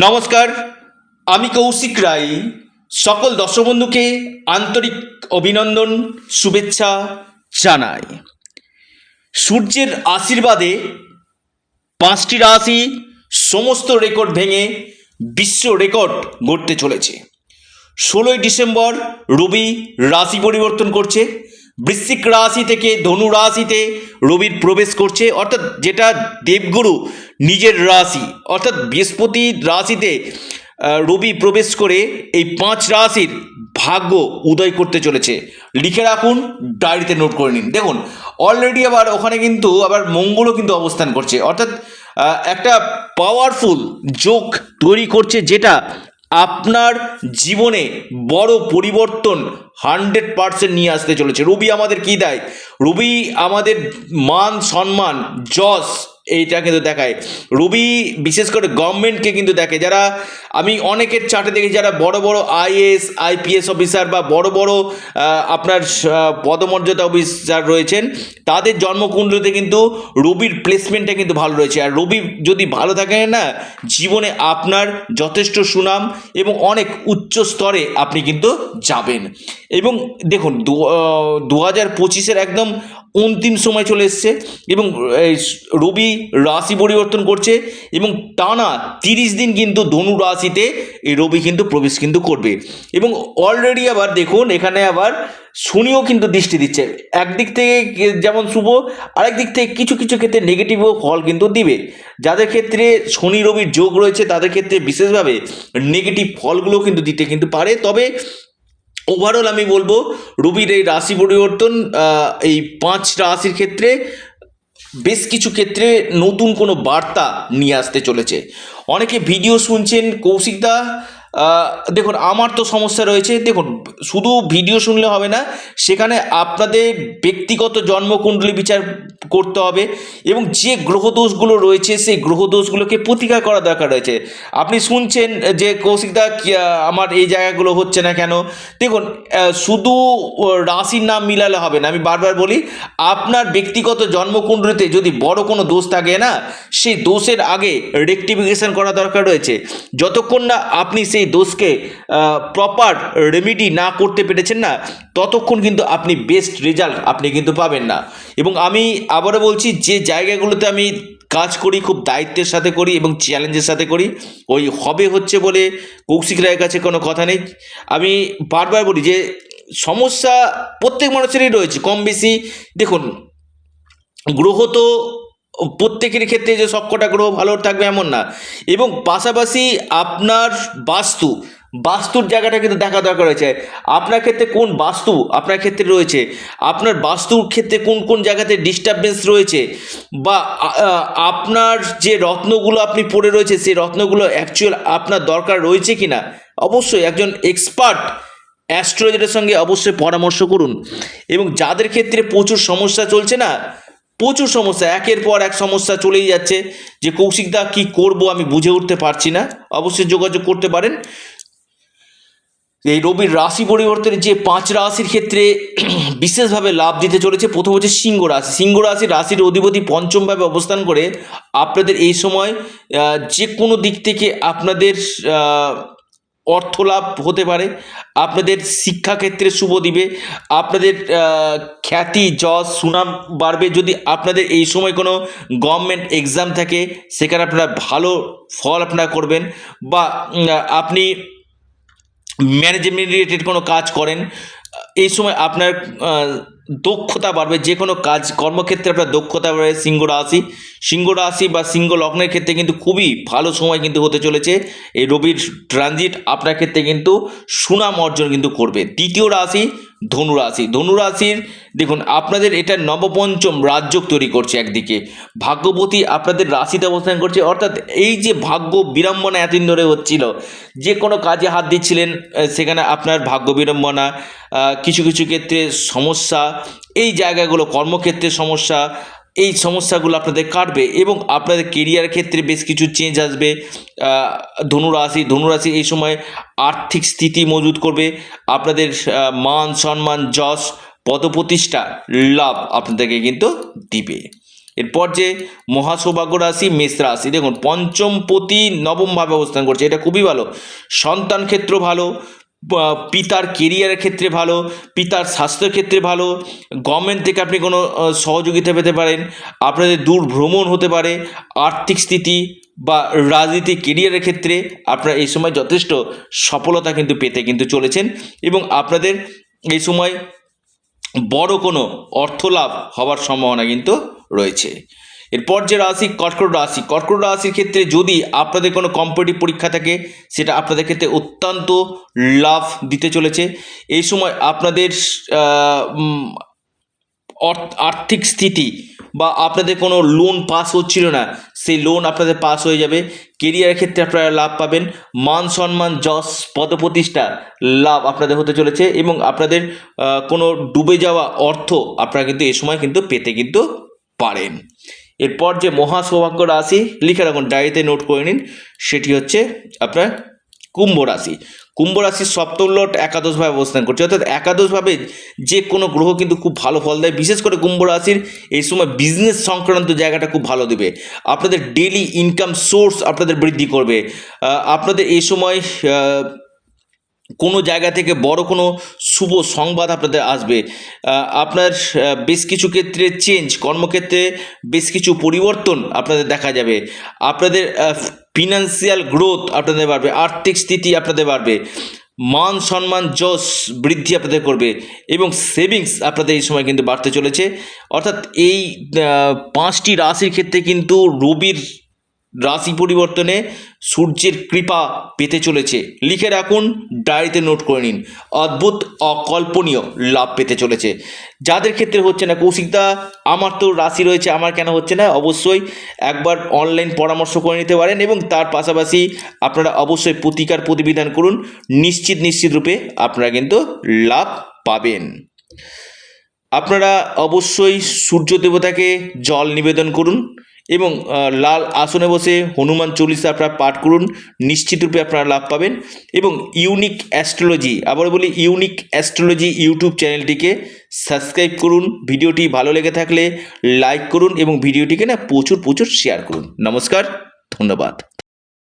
নমস্কার, আমি কৌশিক রায়। সকল দর্শক বন্ধুকে আন্তরিক অভিনন্দন, শুভেচ্ছা জানাই। সূর্যের আশীর্বাদে 5টি রাশি সমস্ত রেকর্ড ভেঙে বিশ্ব রেকর্ড গড়তে চলেছে। 16ই ডিসেম্বর রবি রাশি পরিবর্তন করছে। বৃশ্চিক রাশি থেকে ধনু রাশিতে রবির প্রবেশ করছে, অর্থাৎ যেটা দেবগুরু নিজের রাশি অর্থাৎ বৃহস্পতির রাশিতে রবি প্রবেশ করে এই 5 রাশির ভাগ্য উদয় করতে চলেছে। লিখে রাখুন, ডায়েরিতে নোট করে নিন। দেখুন, অলরেডি আবার ওখানে কিন্তু আবার মঙ্গলও কিন্তু অবস্থান করছে, অর্থাৎ একটা পাওয়ারফুল যোগ তৈরি করছে, যেটা আপনার জীবনে বড় পরিবর্তন 100% নিয়ে আসতে চলেছে। রবি আমাদের কি দেয়? রবি আমাদের মান সম্মান যশ এইটা কিন্তু দেখায়। রবি বিশেষ করে গভর্নমেন্টকে কিন্তু দেখে। যারা আমি অনেকের চার্টে দেখি, যারা বড় বড় আইএএস আইপিএস অফিসার বা বড় বড় আপনার পদমর্যাদা অফিসার রয়েছেন, তাদের জন্মকুণ্ডলিতে কিন্তু রবির প্লেসমেন্টটা কিন্তু ভালো রয়েছে। আর রবি যদি ভালো থাকে না, জীবনে আপনার যথেষ্ট সুনাম এবং অনেক উচ্চ স্তরে আপনি কিন্তু যাবেন। এবং দেখুন, 2025-এর একদম অন্তিম সময় চলে এসছে এবং রবি রাশি পরিবর্তন করছে এবং টানা 30 দিন কিন্তু ধনু রাশিতে এই রবি কিন্তু প্রবেশ কিন্তু করবে। এবং অলরেডি আবার দেখুন, এখানে আবার শনিও কিন্তু দৃষ্টি দিচ্ছে। একদিক থেকে যেমন শুভ, আরেক দিক থেকে কিছু কিছু ক্ষেত্রে নেগেটিভও ফল কিন্তু দিবে। যাদের ক্ষেত্রে শনি রবির যোগ রয়েছে তাদের ক্ষেত্রে বিশেষভাবে নেগেটিভ ফলগুলো কিন্তু দিতে কিন্তু পারে। তবে ওভারঅল আমি বলবো, রবির এই রাশি পরিবর্তন এই 5 রাশির ক্ষেত্রে বেশ কিছু ক্ষেত্রে নতুন কোনো বার্তা নিয়ে আসতে চলেছে। অনেকে ভিডিও শুনছেন, কৌশিকদা দেখুন আমার তো সমস্যা রয়েছে। দেখুন, শুধু ভিডিও শুনলে হবে না, সেখানে আপনাদের ব্যক্তিগত জন্মকুণ্ডলী বিচার করতে হবে এবং যে গ্রহদোষগুলো রয়েছে সেই গ্রহদোষগুলোকে প্রতিকার করা দরকার রয়েছে। আপনি শুনছেন যে কৌশিকদা আমার এই জায়গাগুলো হচ্ছে না কেন? দেখুন, শুধু রাশির নাম মিলালে হবে না। আমি বারবার বলি, আপনার ব্যক্তিগত জন্মকুণ্ডলীতে যদি বড় কোনো দোষ থাকে না, সেই দোষের আগে রেকটিফিকেশন করা দরকার রয়েছে। যতক্ষণ না আপনি সেই দোষকে প্রপার রেমেডি না করতে পেরেছেন না, ততক্ষণ কিন্তু আপনি বেস্ট রেজাল্ট আপনি কিন্তু পাবেন না। এবং আমি আবারও বলছি, যে জায়গাগুলোতে আমি কাজ করি খুব দায়িত্বের সাথে করি এবং চ্যালেঞ্জের সাথে করি, ওই হবে হচ্ছে বলে কৌশিক রায়ের কাছে কোনো কথা নেই। আমি বারবার বলি যে সমস্যা প্রত্যেক মানুষেরই রয়েছে কম বেশি। দেখুন, গ্রহ তো প্রত্যেকের ক্ষেত্রে যে সবকটা গ্রহ ভালো থাকবে এমন না। এবং পাশাপাশি আপনার বাস্তুর জায়গাটা কিন্তু দেখা দরকার রয়েছে। আপনার ক্ষেত্রে কোন বাস্তু আপনার ক্ষেত্রে রয়েছে, আপনার বাস্তুর ক্ষেত্রে কোন কোন জায়গাতে ডিস্টারবেন্স রয়েছে, বা আপনার যে রত্নগুলো আপনি পড়ে রয়েছে সেই রত্নগুলো অ্যাকচুয়াল আপনার দরকার রয়েছে কি না। অবশ্যই একজন এক্সপার্ট অ্যাস্ট্রোলজারের সঙ্গে অবশ্যই পরামর্শ করুন। এবং যাদের ক্ষেত্রে প্রচুর সমস্যা চলছে না, প্রচুর সমস্যা, একের পর এক সমস্যা চলেই যাচ্ছে, যে কৌশিকদা কি করব আমি বুঝে উঠতে পারছি না, অবশ্যই যোগাযোগ করতে পারেন। এই রবির রাশি পরিবর্তনে যে 5 রাশির ক্ষেত্রে বিশেষভাবে লাভ দিতে চলেছে, প্রথম হচ্ছে সিংহ রাশি। সিংহ রাশির অধিপতি পঞ্চমভাবে অবস্থান করে আপনাদের এই সময় যে কোনো দিক থেকে আপনাদের অর্থ লাভ হতে পারে, আপনাদের শিক্ষাক্ষেত্রে শুভ দিবে, আপনাদের খ্যাতি যশ সুনাম বাড়বে। যদি আপনাদের এই সময় কোনো গভর্নমেন্ট এক্সাম থাকে, সেখানে আপনারা ভালো ফল আপনারা করবেন, বা আপনি ম্যানেজমেন্ট রিলেটেড কোনো কাজ করেন, এই সময় আপনার দক্ষতা বাড়বে। যে কোনো কাজ কর্মক্ষেত্রে আপনার দক্ষতা বাড়বে। সিংহ রাশি বা সিংহ লগ্নের ক্ষেত্রে কিন্তু খুবই ভালো সময় কিন্তু হতে চলেছে। এই রবির ট্রানজিট আপনার ক্ষেত্রে কিন্তু সুনাম অর্জন কিন্তু করবে। তৃতীয় রাশি ধনু রাশির দেখুন, আপনাদের এটা নবপঞ্চম রাজযোগ তৈরি করছে। একদিকে ভাগ্যবতী আপনাদের রাশিতে অবস্থান করছে, অর্থাৎ এই যে ভাগ্য বিড়ম্বনা এতদিন ধরে হচ্ছিল, যে কোনো কাজে হাত দিচ্ছিলেন সেখানে আপনার ভাগ্য বিড়ম্বনা, কিছু কিছু ক্ষেত্রে সমস্যা, এই জায়গাগুলো কর্মক্ষেত্রে সমস্যা, এই সমস্যাগুলো আপনাদের কাটবে এবং আপনাদের কেরিয়ার ক্ষেত্রে বেশ কিছু চেঞ্জ আসবে। ধনুরাশি এই সময় আর্থিক স্থিতি মজবুত করবে, আপনাদের মান সম্মান যশ পদপ্রতিষ্ঠা লাভ আপনাদেরকে কিন্তু দিবে। এরপর যে মহাসৌভাগ্য রাশি মেষ রাশি, দেখুন পঞ্চমপতি নবমভাবে অবস্থান করছে, এটা খুবই ভালো। সন্তান ক্ষেত্র ভালো, পিতার কেরিয়ারের ক্ষেত্রে ভালো, পিতার স্বাস্থ্যের ক্ষেত্রে ভালো, গভর্নমেন্ট থেকে আপনি কোনো সহযোগিতা পেতে পারেন, আপনাদের দূর ভ্রমণ হতে পারে, আর্থিক স্থিতি বা রাজনীতি কেরিয়ারের ক্ষেত্রে আপনারা এই সময় যথেষ্ট সফলতা কিন্তু পেতে কিন্তু চলেছেন এবং আপনাদের এই সময় বড় কোনো অর্থ লাভ হওয়ার সম্ভাবনা কিন্তু রয়েছে। এরপর যে রাশি কর্কট রাশি, কর্কট রাশির ক্ষেত্রে যদি আপনাদের কোনো কম্পিটিটিভ পরীক্ষা থাকে সেটা আপনাদের ক্ষেত্রে অত্যন্ত লাভ দিতে চলেছে। এই সময় আপনাদের আর্থিক স্থিতি বা আপনাদের কোনো লোন পাস হচ্ছিল না, সেই লোন আপনাদের পাস হয়ে যাবে। কেরিয়ারের ক্ষেত্রে আপনারা লাভ পাবেন, মান সম্মান যশ পদপ্রতিষ্ঠা লাভ আপনাদের হতে চলেছে এবং আপনাদের কোনো ডুবে যাওয়া অর্থ আপনারা কিন্তু এই সময় কিন্তু পেতে কিন্তু পারেন। এরপর যে মহা সৌভাগ্য রাশি, লিখে রাখুন, ডায়েরিতে নোট করে নিন, সেটি হচ্ছে আপনার কুম্ভ রাশি। কুম্ভ রাশির সপ্তম লট একাদশভাবে অবস্থান করছে, অর্থাৎ একাদশভাবে যে কোনো গ্রহ কিন্তু খুব ভালো ফল দেয়। বিশেষ করে কুম্ভ রাশির এই সময় বিজনেস সংক্রান্ত জায়গাটা খুব ভালো দেবে, আপনাদের ডেইলি ইনকাম সোর্স আপনাদের বৃদ্ধি করবে। আপনাদের এই সময় কোনো জায়গা থেকে বড় কোনো শুভ সংবাদ আপনাদের আসবে। আপনার বেশ কিছু ক্ষেত্রে চেঞ্জ, কর্মক্ষেত্রে বেশ কিছু পরিবর্তন আপনাদের দেখা যাবে। আপনাদের ফিনান্সিয়াল গ্রোথ আপনাদের বাড়বে, আর্থিক স্থিতি আপনাদের বাড়বে, মান সম্মান যশ বৃদ্ধি আপনাদের করবে এবং সেভিংস আপনাদের এই সময় কিন্তু বাড়তে চলেছে। অর্থাৎ এই 5টি রাশির ক্ষেত্রে কিন্তু রবির রাশি পরিবর্তনে সূর্যের কৃপা পেতে চলেছে। লিখে রাখুন, ডায়েরিতে নোট করে নিন, অদ্ভুত অকল্পনীয় লাভ পেতে চলেছে। যাদের ক্ষেত্রে হচ্ছে না, কৌশিকদা আমার তো রাশি রয়েছে, আমার কেন হচ্ছে না, অবশ্যই একবার অনলাইন পরামর্শ করে নিতে পারেন এবং তার পাশাপাশি আপনারা অবশ্যই প্রতিকার প্রতিবিধান করুন, নিশ্চিত রূপে আপনারা কিন্তু লাভ পাবেন। আপনারা অবশ্যই সূর্য দেবতাকে জল নিবেদন করুন এবং লাল আসনে বসে হনুমান চল্লিশা আপনারা পাঠ করুন, নিশ্চিতরূপে আপনারা লাভ পাবেন। এবং ইউনিক অ্যাস্ট্রোলজি, আবার বলি ইউনিক অ্যাস্ট্রোলজি ইউটিউব চ্যানেলটিকে সাবস্ক্রাইব করুন। ভিডিওটি ভালো লেগে থাকলে লাইক করুন এবং ভিডিওটিকে না প্রচুর শেয়ার করুন। নমস্কার, ধন্যবাদ।